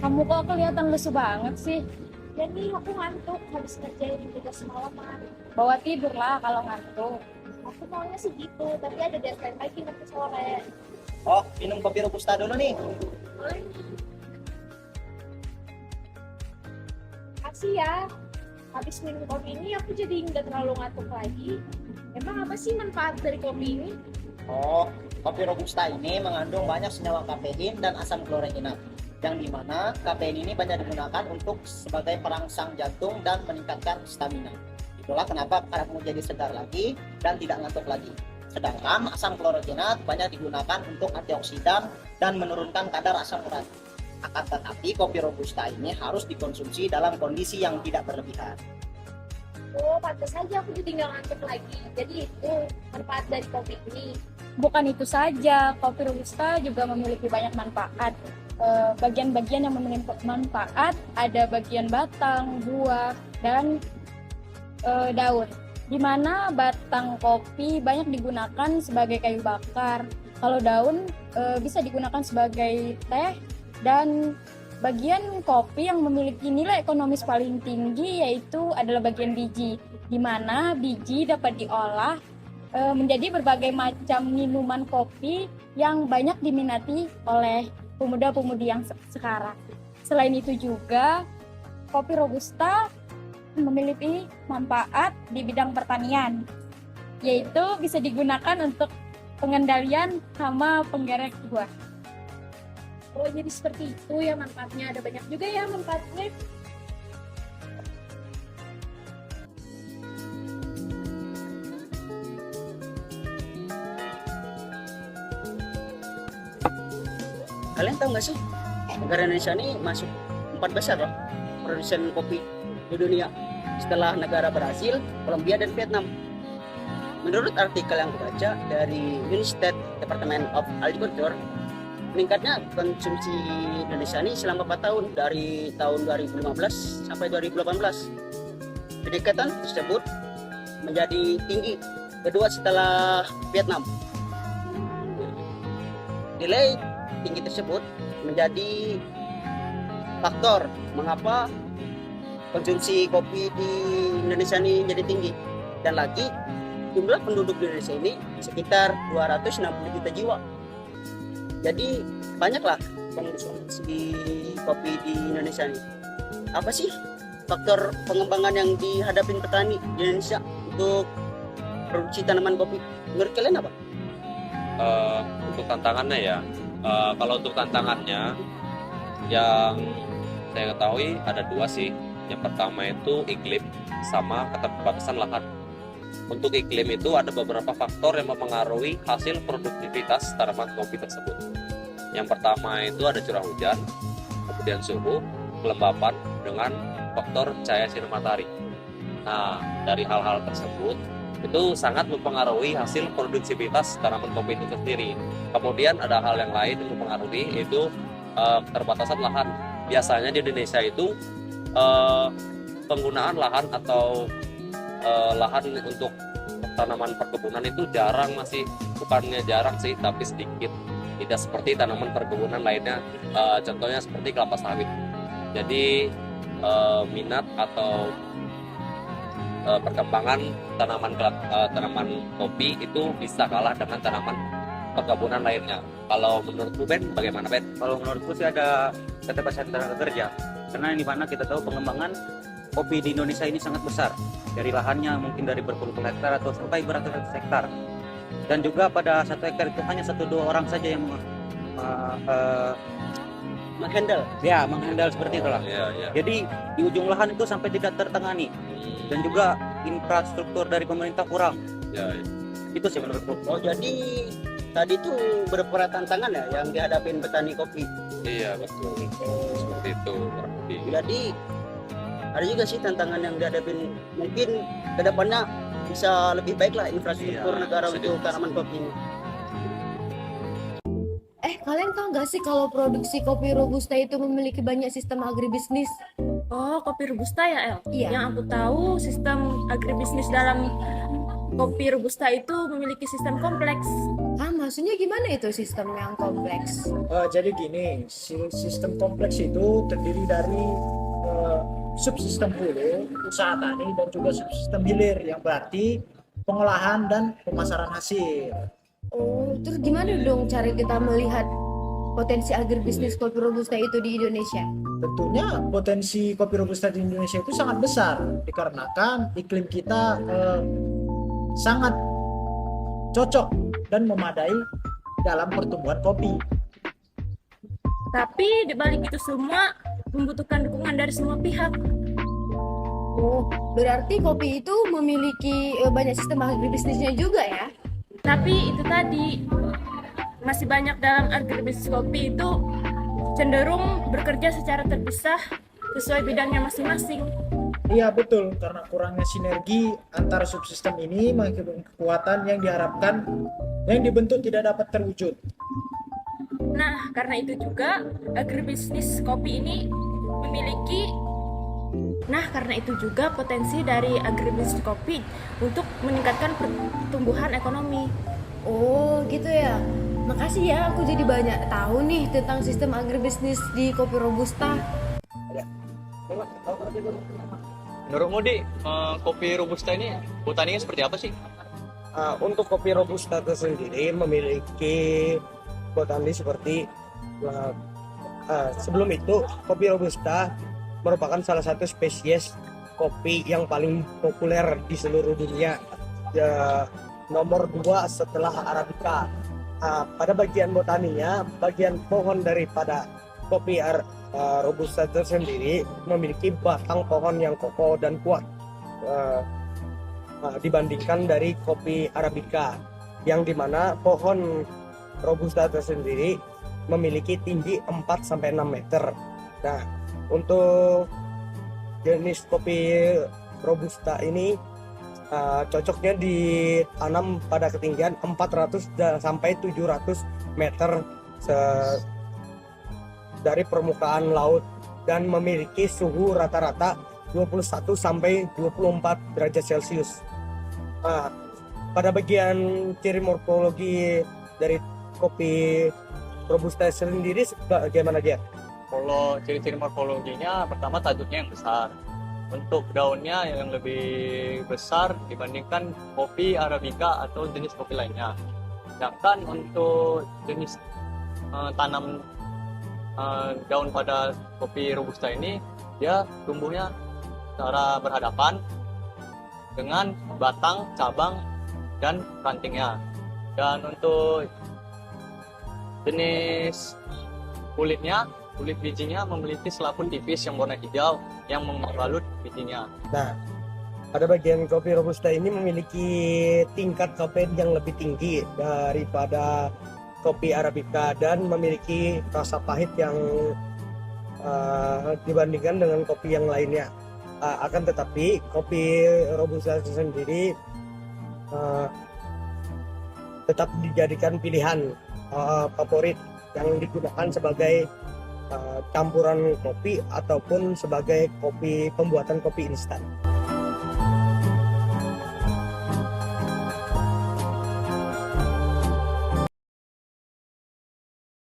Kamu kok kelihatan lesu banget sih? Dan nih aku ngantuk habis ngerjain tugas semalaman. Bawa tidur lah kalau ngantuk. Aku maunya sih gitu, tapi ada deadline lagi nanti sore. Oh, minum kopi robusta dulu nih. Boleh nih. Kasih ya. Habis minum kopi ini aku jadi nggak terlalu ngantuk lagi. Emang apa sih manfaat dari kopi ini? Oh, kopi robusta ini mengandung banyak senyawa kafein dan asam kloretinat, yang dimana kafein ini banyak digunakan untuk sebagai perangsang jantung dan meningkatkan stamina. Itulah kenapa kamu jadi segar lagi dan tidak ngantuk lagi. Sedangkan asam kloretinat banyak digunakan untuk antioksidan dan menurunkan kadar asam urat. Akan tetapi kopi robusta ini harus dikonsumsi dalam kondisi yang tidak berlebihan. Oh, pantas saja aku jadi nggak ngantuk lagi. Jadi itu manfaat dari kopi ini. Bukan itu saja, kopi robusta juga memiliki banyak manfaat. Bagian-bagian yang memiliki manfaat ada bagian batang, buah, dan daun. Di mana batang kopi banyak digunakan sebagai kayu bakar. Kalau daun bisa digunakan sebagai teh, dan bagian kopi yang memiliki nilai ekonomis paling tinggi yaitu adalah bagian biji, di mana biji dapat diolah menjadi berbagai macam minuman kopi yang banyak diminati oleh pemuda-pemudi yang sekarang. Selain itu juga kopi robusta memiliki manfaat di bidang pertanian, yaitu bisa digunakan untuk pengendalian hama penggerek buah. Oh, jadi seperti itu ya manfaatnya. Ada banyak juga ya manfaatnya. Kalian tahu nggak sih, negara Indonesia ini masuk 4 besar loh produsen kopi di dunia setelah negara Brasil, Kolombia, dan Vietnam. Menurut artikel yang kubaca dari United Department of Agriculture, meningkatnya konsumsi Indonesia ini selama 4 tahun dari tahun 2015 sampai 2018. Peningkatan tersebut menjadi tinggi kedua setelah Vietnam. Nilai tinggi tersebut menjadi faktor mengapa konsumsi kopi di Indonesia ini jadi tinggi. Dan lagi jumlah penduduk di Indonesia ini sekitar 260 juta jiwa. Jadi banyaklah konsumsi kopi di Indonesia ini. Apa sih faktor pengembangan yang dihadapin petani di Indonesia untuk produksi tanaman kopi? Menurut kalian apa? Untuk tantangannya ya, kalau untuk tantangannya yang saya ketahui ada 2 sih. Yang pertama itu iklim sama keterbatasan lahan. Untuk iklim itu ada beberapa faktor yang mempengaruhi hasil produktivitas tanaman kopi tersebut. Yang pertama itu ada curah hujan, kemudian suhu, kelembapan dengan faktor cahaya sinar matahari. Nah, dari hal-hal tersebut itu sangat mempengaruhi hasil produktivitas tanaman kopi itu sendiri. Kemudian ada hal yang lain yang mempengaruhi, yaitu keterbatasan lahan. Biasanya di Indonesia itu penggunaan lahan atau lahan untuk tanaman perkebunan itu jarang, masih bukannya jarang sih, tapi sedikit. Tidak seperti tanaman perkebunan lainnya, contohnya seperti kelapa sawit. Jadi minat atau perkembangan tanaman kopi itu bisa kalah dengan tanaman perkebunan lainnya. Kalau menurut Ben, bagaimana Ben? Kalau menurutku sih ada keterbatasan tenaga kerja, karena di mana kita tahu pengembangan kopi di Indonesia ini sangat besar, dari lahannya mungkin dari berpuluh-puluh hektar atau sampai beratus-ratus hektar, dan juga pada 1 hektar itu hanya 1-2 orang saja yang menghandle seperti itulah. Ya. Jadi di ujung lahan itu sampai tidak tertangani, dan juga infrastruktur dari pemerintah kurang. Ya. Itu sih menurutku. Oh, jadi tadi tuh beberapa tantangan ya yang dihadapin petani kopi. Iya, betul. Seperti itu kurang lebih. Jadi ada juga sih tantangan yang dihadapin, mungkin kedepannya bisa lebih baik lah infrastruktur negara untuk tanaman kopi ini. Kalian tahu nggak sih kalau produksi kopi robusta itu memiliki banyak sistem agribisnis? Oh, kopi robusta ya, El? Iya. Yang aku tahu sistem agribisnis dalam kopi robusta itu memiliki sistem kompleks. Ah, maksudnya gimana itu sistem yang kompleks? Jadi gini, sistem kompleks itu terdiri dari subsistem hulu, usaha tani, dan juga subsistem hilir yang berarti pengolahan dan pemasaran hasil. Oh, terus gimana dong cara kita melihat potensi agribisnis kopi robusta itu di Indonesia? Tentunya potensi kopi robusta di Indonesia itu sangat besar dikarenakan iklim kita sangat cocok dan memadai dalam pertumbuhan kopi. Tapi di balik itu semua membutuhkan dukungan dari semua pihak. Oh, berarti kopi itu memiliki banyak sistem agribisnisnya juga ya? Tapi itu tadi, masih banyak dalam agribisnis kopi itu cenderung bekerja secara terpisah sesuai bidangnya masing-masing. Iya betul, karena kurangnya sinergi antara subsistem ini mengakibatkan kekuatan yang diharapkan yang dibentuk tidak dapat terwujud. Nah, karena itu juga agribisnis kopi ini karena itu juga potensi dari agribisnis kopi untuk meningkatkan pertumbuhan ekonomi. Oh, gitu ya. Makasih ya, aku jadi banyak tahu nih tentang sistem agribisnis di kopi robusta. Menurutmu Di, kopi robusta ini botaninya seperti apa sih? Untuk kopi robusta itu sendiri memiliki botani seperti sebelum itu kopi robusta merupakan salah satu spesies kopi yang paling populer di seluruh dunia, nomor 2 setelah Arabica. Pada bagian botaninya, bagian pohon daripada kopi robusta tersendiri memiliki batang pohon yang kokoh dan kuat dibandingkan dari kopi Arabica, yang dimana pohon robusta tersendiri memiliki tinggi 4-6 meter. Nah, untuk jenis kopi robusta ini cocoknya ditanam pada ketinggian 400 sampai 700 meter dari permukaan laut dan memiliki suhu rata-rata 21 sampai 24 derajat Celcius. Pada bagian ciri morfologi dari kopi robusta sendiri bagaimana dia? Kalau ciri-ciri morfologinya, pertama tajuknya yang besar. Untuk daunnya yang lebih besar dibandingkan kopi Arabica atau jenis kopi lainnya. Sedangkan untuk jenis tanam daun pada kopi robusta ini, dia tumbuhnya secara berhadapan dengan batang, cabang, dan rantingnya. Dan untuk jenis kulitnya, kulit bijinya memiliki selaput tipis yang warna hijau yang membalut bijinya. Nah, pada bagian kopi robusta ini memiliki tingkat kafein yang lebih tinggi daripada kopi Arabica dan memiliki rasa pahit yang dibandingkan dengan kopi yang lainnya. Akan tetapi kopi robusta sendiri tetap dijadikan pilihan favorit yang digunakan sebagai campuran kopi ataupun sebagai kopi pembuatan kopi instan.